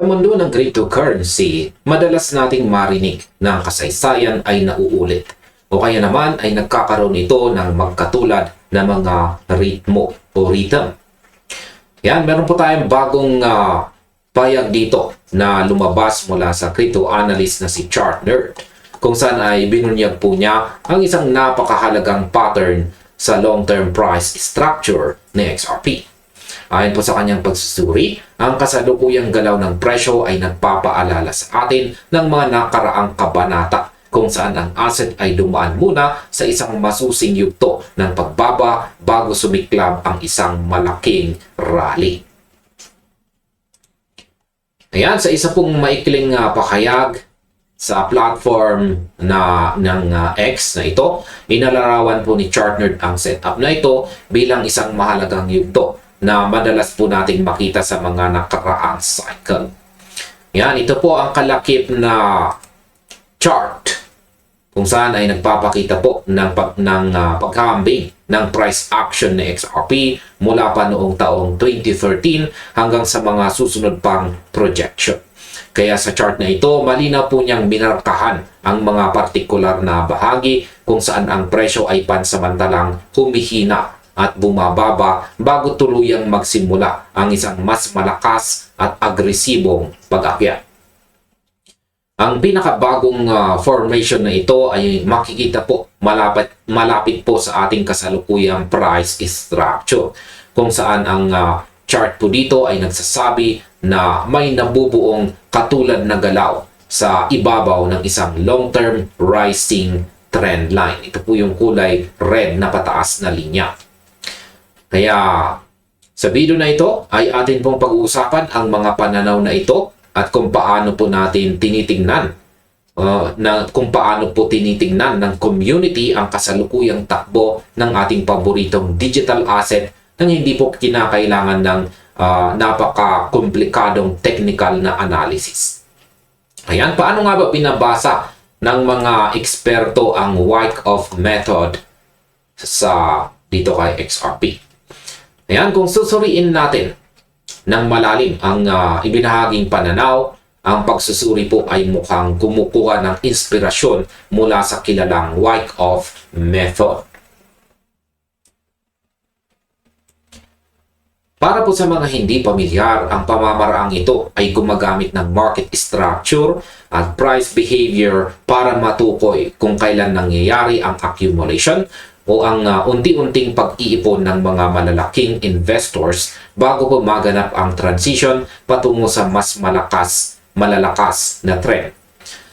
Sa mundo ng cryptocurrency, madalas nating marinig na ang kasaysayan ay nauulit o kaya naman ay nagkakaroon ito ng magkatulad na mga ritmo o rhythm. Yan, meron po tayong bagong payag dito na lumabas mula sa crypto analyst na si Chartnerd, kung saan ay binunyag po niya ang isang napakahalagang pattern sa long-term price structure ni XRP. Ayon po sa kanyang pagsusuri, ang kasalukuyang galaw ng presyo ay nagpapaalala sa atin ng mga nakaraang kabanata kung saan ang asset ay dumaan muna sa isang masusing yugto ng pagbaba bago sumiklab ang isang malaking rally. Ayan, sa isa pong maikling pakayag sa platform ng X na ito, inalarawan po ni Chartnerd ang setup na ito bilang isang mahalagang yugto na madalas po nating makita sa mga nakaraang cycle. Yan, ito po ang kalakip na chart kung saan ay nagpapakita po ng paghahambing ng price action ni XRP mula pa noong taong 2013 hanggang sa mga susunod pang projection. Kaya sa chart na ito, malinaw po niyang minarkahan ang mga partikular na bahagi kung saan ang presyo ay pansamantalang humihina at bumababa bago tuluyang magsimula ang isang mas malakas at agresibong pag-akyat. Ang pinakabagong formation na ito ay makikita po malapit po sa ating kasalukuyang price structure, kung saan ang chart po dito ay nagsasabi na may nabubuong katulad na galaw sa ibabaw ng isang long-term rising trend line. Ito po yung kulay red na pataas na linya. Kaya sa video na ito ay atin pong pag-uusapan ang mga pananaw na ito at kung paano po natin tinitingnan kung paano po tinitingnan ng community ang kasalukuyang takbo ng ating paboritong digital asset nang hindi po kinakailangan ng napaka-komplikadong technical na analysis. Ayan, paano nga ba pinabasa ng mga eksperto ang Wyckoff method sa dito kay XRP? Ayan, kung susuriin natin ng malalim ang ibinahaging pananaw, ang pagsusuri po ay mukhang kumukuha ng inspirasyon mula sa kilalang Wyckoff method. Para po sa mga hindi pamilyar, ang pamamaraang ito ay gumagamit ng market structure at price behavior para matukoy kung kailan nangyayari ang accumulation o ang unti-unting pag-iipon ng mga malalaking investors bago po maganap ang transition patungo sa mas malalakas na trend.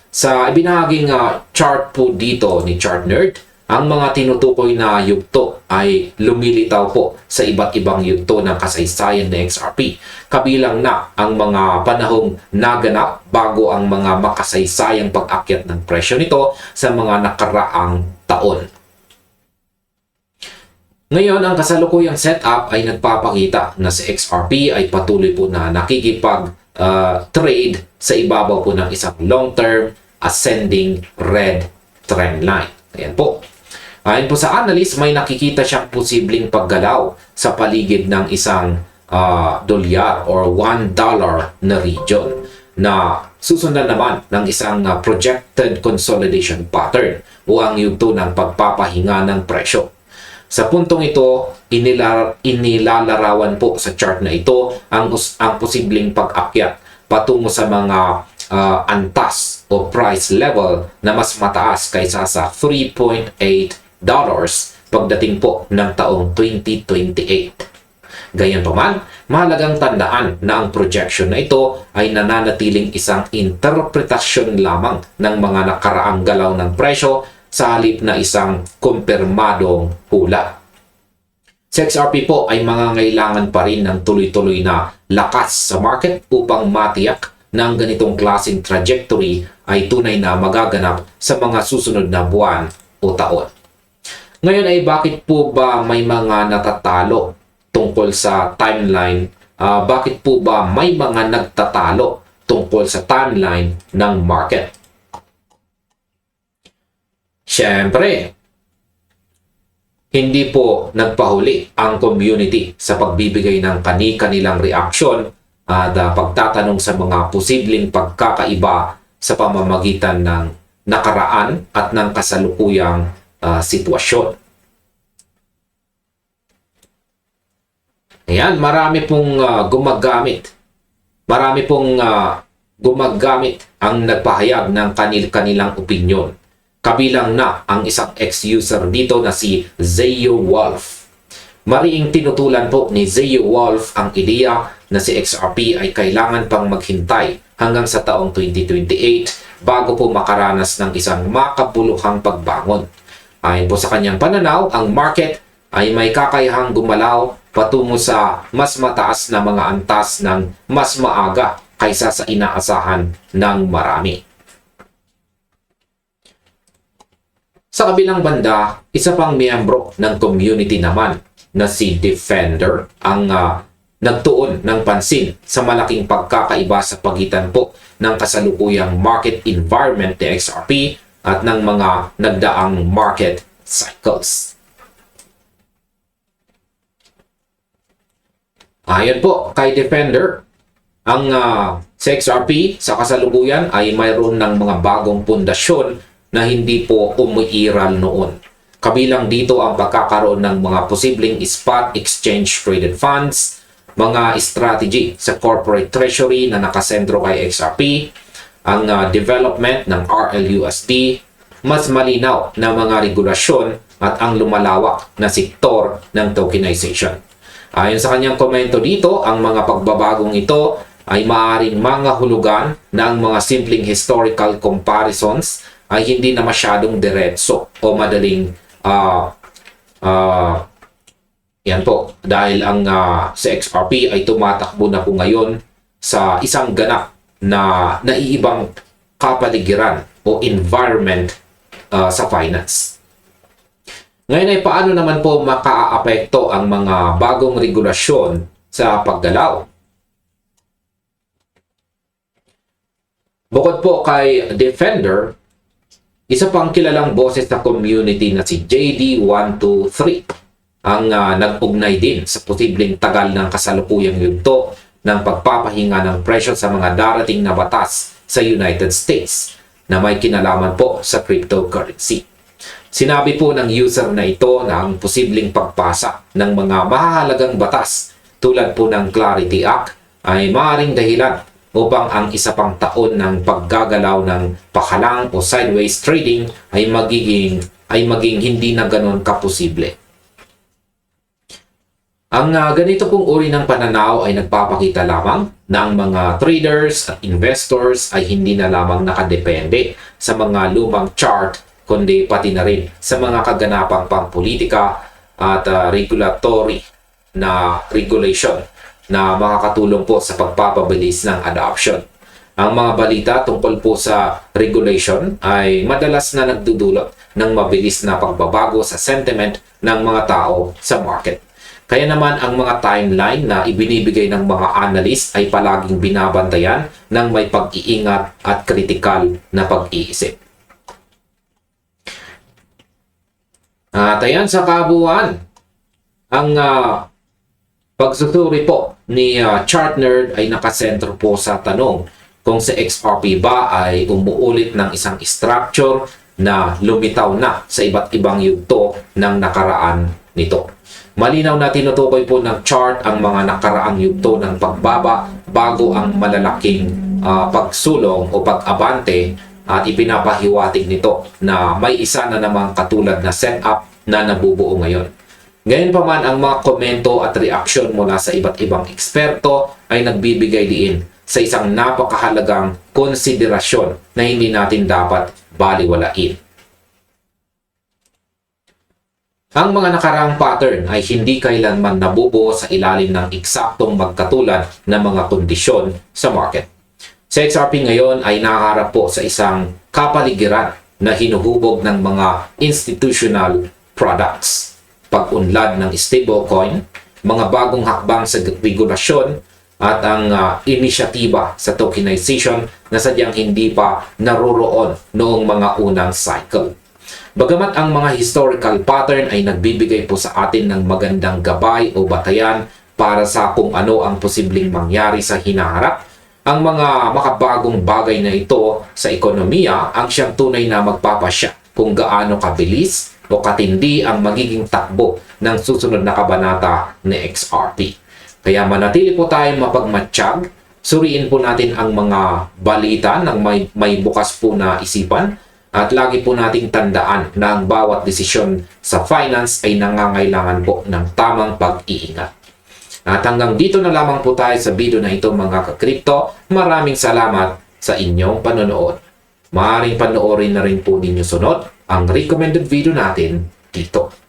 Sa ibinahaging chart po dito ni Chartnerd, ang mga tinutukoy na yugto ay lumilitaw po sa iba't ibang yugto ng kasaysayan ng XRP, kabilang na ang mga panahong naganap bago ang mga makasaysayang pag-akyat ng presyo nito sa mga nakaraang taon. Ngayon, ang kasalukuyang setup ay nagpapakita na si XRP ay patuloy po na nakikipag-trade sa ibabaw po ng isang long-term ascending red trend line. Ayan po. Ayon po sa analyst, may nakikita siyang posibleng paggalaw sa paligid ng isang dolyar or $1 na region na susundan naman ng isang projected consolidation pattern o ang yugto ng pagpapahinga ng presyo. Sa puntong ito, inilalarawan po sa chart na ito ang posibleng pag-akyat patungo sa mga antas o price level na mas mataas kaysa sa $3.8 pagdating po ng taong 2028. Gayunpaman, mahalagang tandaan na ang projection na ito ay nananatiling isang interpretasyon lamang ng mga nakaraang galaw ng presyo sa halip na isang kumpirmadong hula. Si XRP po ay mangangailangan pa rin ng tuloy-tuloy na lakas sa market upang matiyak na ang ganitong klaseng trajectory ay tunay na magaganap sa mga susunod na buwan o taon. Ngayon ay bakit po ba may mga natatalo tungkol sa timeline? Bakit po ba may mga nagtatalo tungkol sa timeline ng market? Siyempre, hindi po nagpahuli ang community sa pagbibigay ng kani-kanilang reaksyon at pagtatanong sa mga posibleng pagkakaiba sa pamamagitan ng nakaraan at ng kasalukuyang sitwasyon. Ayan, marami pong gumagamit ang nagpahayag ng kanilang opinyon. Kabilang na ang isang ex-user dito na si Zayo Wolf. Mariing tinutulan po ni Zayo Wolf ang ideya na si XRP ay kailangan pang maghintay hanggang sa taong 2028 bago po makaranas ng isang makabuluhang pagbangon. Ayon po sa kanyang pananaw, ang market ay may kakayahang gumalaw patungo sa mas mataas na mga antas ng mas maaga kaysa sa inaasahan ng marami. Sa kabilang banda, isa pang miyembro ng community naman na si Defender ang nagtuon ng pansin sa malaking pagkakaiba sa pagitan po ng kasalukuyang market environment ni XRP at ng mga nagdaang market cycles. Ayon po kay Defender, ang sa XRP sa kasalukuyan ay mayroon ng mga bagong pundasyon na hindi po umiiral noon. Kabilang dito ang pagkakaroon ng mga posibleng spot exchange traded funds, mga strategy sa corporate treasury na nakasentro kay XRP, ang development ng RLUSD, mas malinaw na mga regulasyon at ang lumalawak na sektor ng tokenization. Ayon sa kanyang komento dito, ang mga pagbabagong ito ay maaaring mga hulugan na ang mga simpleng historical comparisons ay hindi na masyadong diretso o madaling yan po, dahil ang sa XRP ay tumatakbo na po ngayon sa isang ganap na naiibang kapaligiran o environment sa finance. Ngayon ay paano naman po makaaapekto ang mga bagong regulasyon sa paggalaw? Bukod po kay Defender, isa pang kilalang boses sa community na si JD123 ang nag-ugnay din sa posibleng tagal ng kasalukuyang yugto ng pagpapahinga ng presyo sa mga darating na batas sa United States na may kinalaman po sa cryptocurrency. Sinabi po ng user na ito na ang posibleng pagpasa ng mga mahahalagang batas tulad po ng Clarity Act ay maaaring dahilan upang ang isa pang taon ng paggagalaw ng pakalang o sideways trading ay maging hindi na ganon kaposible. Ang ganito pong uri ng pananaw ay nagpapakita lamang na ang mga traders at investors ay hindi na lamang nakadepende sa mga lumang chart kundi pati na rin sa mga kaganapang pampolitika at regulatory na regulation na makakatulong po sa pagpapabilis ng adoption. Ang mga balita tungkol po sa regulation ay madalas na nagdudulot ng mabilis na pagbabago sa sentiment ng mga tao sa market. Kaya naman ang mga timeline na ibinibigay ng mga analyst ay palaging binabantayan ng may pag-iingat at kritikal na pag-iisip. At ayan sa kabuuan, ang pagsusuri po ni ChartNerd ay nakasentro po sa tanong kung si XRP ba ay umuulit ng isang structure na lumitaw na sa iba't ibang yugto ng nakaraan nito. Malinaw na tinutukoy po ng chart ang mga nakaraang yugto ng pagbaba bago ang malalaking pagsulong o pag-abante at ipinapahiwatig nito na may isa na namang katulad na setup na nabubuo ngayon. Ngayon pa man, ang mga komento at reaksyon mula sa iba't ibang eksperto ay nagbibigay diin sa isang napakahalagang konsiderasyon na hindi natin dapat baliwalain. Ang mga nakaraang pattern ay hindi kailanman nabubuo sa ilalim ng eksaktong magkatulad na mga kondisyon sa market. Sa XRP ngayon ay nakaharap po sa isang kapaligiran na hinuhubog ng mga institutional products, pag-unlad ng stablecoin, mga bagong hakbang sa regulasyon, at ang inisyatiba sa tokenization na sadyang hindi pa naroroon noong mga unang cycle. Bagamat ang mga historical pattern ay nagbibigay po sa atin ng magandang gabay o batayan para sa kung ano ang posibleng mangyari sa hinaharap. Ang mga makabagong bagay na ito sa ekonomiya ang siyang tunay na magpapasya kung gaano kabilis o katindi ang magiging takbo ng susunod na kabanata ni XRP. Kaya manatili po tayong mapagmatsyag, suriin po natin ang mga balita ng may bukas po na isipan, at lagi po nating tandaan na ang bawat desisyon sa finance ay nangangailangan po ng tamang pag-iingat. At hanggang dito na lamang po tayo sa video na ito mga ka-crypto. Maraming salamat sa inyong panonood. Maaaring panoorin na rin po ninyo sunod ang recommended video natin dito.